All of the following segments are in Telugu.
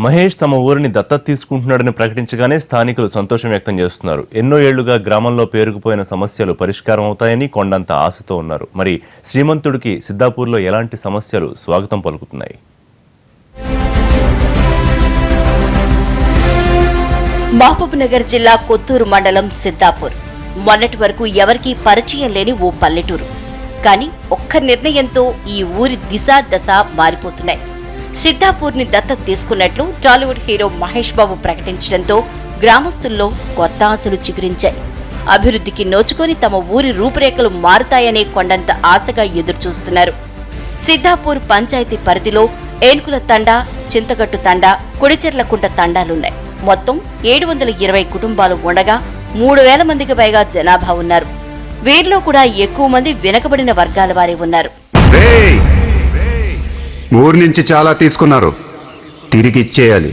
మహేష్ తమ ఊరిని దత్తత తీసుకుంటున్నాడని ప్రకటించగానే స్థానికులు సంతోషం వ్యక్తం చేస్తున్నారు. ఎన్నో ఏళ్లుగా గ్రామంలో పేరుకుపోయిన సమస్యలు పరిష్కారం అవుతాయని కొండంత ఆశతో ఉన్నారు. మరి శ్రీమంతుడికి సిద్ధాపూర్లో ఎలాంటి సమస్యలు స్వాగతం పలుకుతున్నాయి? మహబూబ్నగర్ జిల్లా కొత్తూరు మండలం సిద్ధాపూర్ మొన్నటి వరకు ఎవరికీ పరిచయం లేని ఓ పల్లెటూరు. కానీ ఒక్క నిర్ణయంతో ఈ ఊరి దిశ దశ మారిపోతున్నాయి. సిద్ధాపూర్ని దత్తత తీసుకున్నట్లు టాలీవుడ్ హీరో మహేష్ బాబు ప్రకటించడంతో గ్రామస్తుల్లో కొత్త ఆశలు చిగురించాయి. అభివృద్ధికి నోచుకొని తమ ఊరి రూపురేఖలు మారుతాయనే కొండంత ఆశగా ఎదురుచూస్తున్నారు. సిద్ధాపూర్ పంచాయతీ పరిధిలో ఏనుకుల తండా, చింతగట్టు తండా, కొడిచెర్లకుంట తండాలున్నాయి. మొత్తం 720 కుటుంబాలు ఉండగా 3000 మందికి పైగా జనాభా ఉన్నారు. వీరిలో కూడా ఎక్కువ మంది వెనుకబడిన వర్గాల వారే ఉన్నారు. ఊరి నుంచి చాలా తీసుకున్నారు, తిరిగి ఇచ్చేయాలి,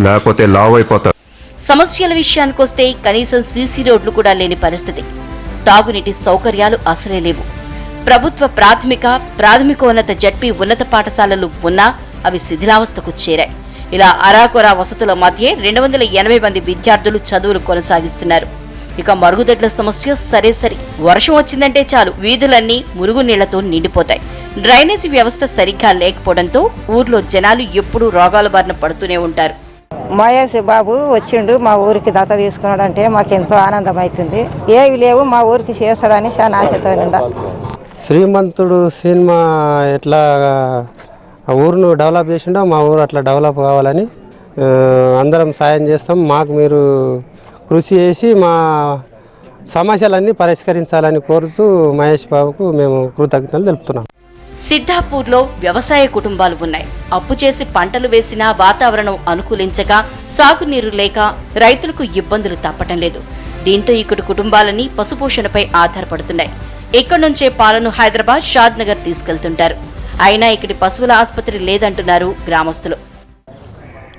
లేకపోతే లావ్ అయిపోతారు. సమస్యల విషయానికొస్తే కనీసం సీసీ రోడ్లు కూడా లేని పరిస్థితి. తాగునీటి సౌకర్యాలు అసలే లేవు. ప్రభుత్వ ప్రాథమికోన్నత జడ్పీ ఉన్నత పాఠశాలలు ఉన్నా అవి శిథిలావస్థకు చేరాయి. ఇలా అరాకొరా వసతుల మధ్య 280 మంది విద్యార్థులు చదువులు కొనసాగిస్తున్నారు. ఇక మరుగుదొడ్ల సమస్య సరే వర్షం వచ్చిందంటే చాలు వీధులన్నీ మురుగునీళ్లతో నిండిపోతాయి. డ్రైనేజీ వ్యవస్థ సరిగ్గా లేకపోవడంతో ఊర్లో జనాలు ఎప్పుడూ రోగాల బారిన పడుతూనే ఉంటారు. మహేష్ బాబు వచ్చిండు, మా ఊరికి దత్తత తీసుకున్నాడు అంటే మాకు ఎంతో ఆనందం అవుతుంది. ఏవి లేవు, మా ఊరికి చేస్తాడని చాలా ఆశతో ఉండ. శ్రీమంతుడు సినిమా ఎట్లా ఆ ఊరును డెవలప్ చేసిండో మా ఊరు అట్లా డెవలప్ కావాలని అందరం సాయం చేస్తాం. మాకు మీరు కృషి చేసి మా సమస్యలన్నీ పరిష్కరించాలని కోరుతూ మహేష్ బాబుకు మేము కృతజ్ఞతలు తెలుపుతున్నాం. సిద్ధాపూర్లో వ్యవసాయ కుటుంబాలు ఉన్నాయి. అప్పు చేసి పంటలు వేసినా వాతావరణం అనుకూలించక, సాగునీరు లేక రైతులకు ఇబ్బందులు తప్పటం లేదు. దీంతో ఇక్కడి కుటుంబాలని పశుపోషణపై ఆధారపడుతున్నాయి. ఇక్కడి నుంచే పాలను హైదరాబాద్, షాద్ నగర్ తీసుకెళ్తుంటారు. అయినా ఇక్కడి పశువుల ఆసుపత్రి లేదంటున్నారు గ్రామస్తులు.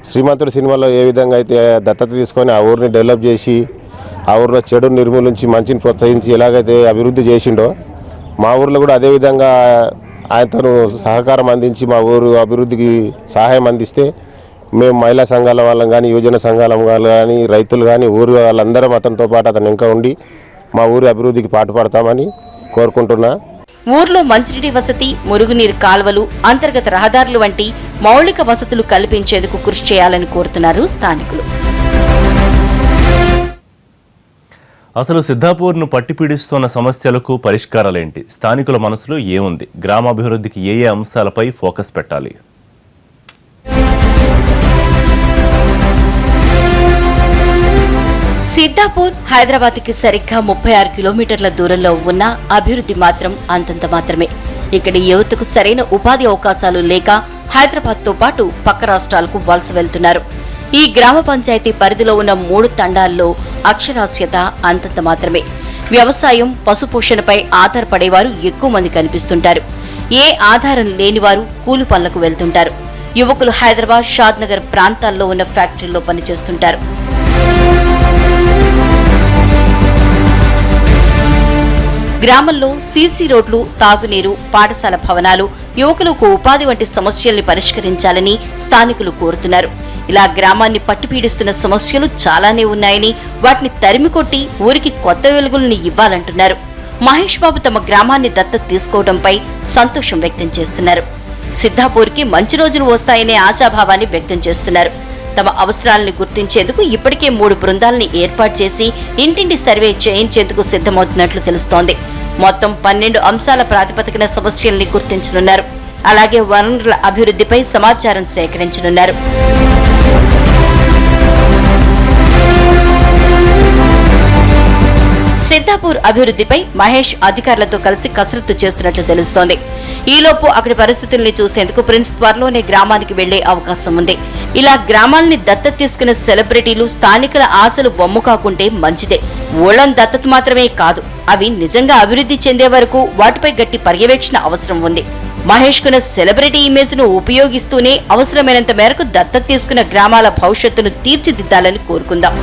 శ్రీమంతుడు సినిమాలో ఏ విధంగా అయితే దత్తత తీసుకొని ఆ ఊరిని డెవలప్ చేసి ఆ ఊరిలో చెడు నిర్మూలించి మంచిని ప్రోత్సహించి ఎలాగైతే అభివృద్ధి చేసిండో మా ఊరిలో కూడా అదేవిధంగా ఆయనను సహకారం అందించి మా ఊరు అభివృద్ధికి సహాయం అందిస్తే మేము మహిళా సంఘాల వాళ్ళం కానీ, యువజన సంఘాల వాళ్ళు కానీ, రైతులు కానీ, ఊరి వాళ్ళందరం అతనితో పాటు అతను ఇంకా ఉండి మా ఊరి అభివృద్ధికి పాటుపడతామని కోరుకుంటున్నా. ఊర్లో మంచినీటి వసతి, మురుగునీరు కాల్వలు, అంతర్గత రహదారులు వంటి మౌలిక వసతులు కల్పించేందుకు కృషి చేయాలని కోరుతున్నారు స్థానికులు. అసలు సిద్ధాపూర్ను పట్టిపీడిస్తున్న సమస్యలకు పరిష్కారాలేంటి? స్థానికుల మనసులో ఏముంది? గ్రామాభివృద్ధికి ఏ అంశాలపై ఫోకస్ పెట్టాలి? సిద్ధాపూర్ హైదరాబాద్కి సరిగ్గా 36 కిలోమీటర్ల దూరంలో ఉన్న అభివృద్ధి మాత్రం అంతంత మాత్రమే. ఇక్కడి యువతకు సరైన ఉపాధి అవకాశాలు లేక హైదరాబాద్తో పాటు పక్క రాష్ట్రాలకు వలస వెళ్తున్నారు. ఈ గ్రామ పంచాయతీ పరిధిలో ఉన్న 3 తండాల్లో అక్షరాస్యత అంతంత మాత్రమే. వ్యవసాయం, పశుపోషణపై ఆధారపడేవారు ఎక్కువ మంది కనిపిస్తుంటారు. ఏ ఆధారం లేనివారు కూలి పనులకు వెళ్తుంటారు. యువకులు హైదరాబాద్, షాద్ నగర్ ప్రాంతాల్లో ఉన్న ఫ్యాక్టరీల్లో పనిచేస్తుంటారు. గ్రామంలో సీసీ రోడ్లు, తాగునీరు, పాఠశాల భవనాలు, యువకులకు ఉపాధి వంటి సమస్యల్ని పరిష్కరించాలని స్థానికులు కోరుతున్నారు. ఇలా గ్రామాన్ని పట్టిపీడిస్తున్న సమస్యలు చాలానే ఉన్నాయని, వాటిని తరిమికొట్టి ఊరికి కొత్త వెలుగుల్ని ఇవ్వాలంటున్నారు. మహేష్ బాబు తమ గ్రామాన్ని దత్తత తీసుకోవడంపై సంతోషం వ్యక్తం చేస్తున్నారు. సిద్ధాపూర్కి మంచి రోజులు వస్తాయనే ఆశాభావాన్ని వ్యక్తం చేస్తున్నారు. తమ అవసరాలను గుర్తించేందుకు ఇప్పటికే 3 బృందాలని ఏర్పాటు చేసి ఇంటింటి సర్వే చేయించేందుకు సిద్ధమవుతున్నట్లు తెలుస్తోంది. మొత్తం 12 అంశాల ప్రాతిపదికన సమస్యల్ని గుర్తించనున్నారు. అలాగే వనరుల అభివృద్ధిపై సమాచారం సేకరించనున్నారు. సిద్ధాపూర్ అభివృద్ధిపై మహేష్ అధికారులతో కలిసి కసరత్తు చేస్తున్నట్లు తెలుస్తోంది. ఈలోపు అక్కడి పరిస్థితుల్ని చూసేందుకు ప్రిన్స్ త్వరలోనే గ్రామానికి వెళ్లే అవకాశం ఉంది. ఇలా గ్రామాల్ని దత్తత తీసుకున్న సెలబ్రిటీలు స్థానికుల ఆశలు బొమ్ము కాకుంటే మంచిదే. ఊళ్ళం దత్తత మాత్రమే కాదు, అవి నిజంగా అభివృద్ధి చెందే వరకు వాటిపై గట్టి పర్యవేక్షణ అవసరం ఉంది. మహేష్ కున్న సెలబ్రిటీ ఇమేజ్ ను ఉపయోగిస్తూనే అవసరమైనంత మేరకు దత్తత తీసుకున్న గ్రామాల భవిష్యత్తును తీర్చిదిద్దాలని కోరుకుందాం.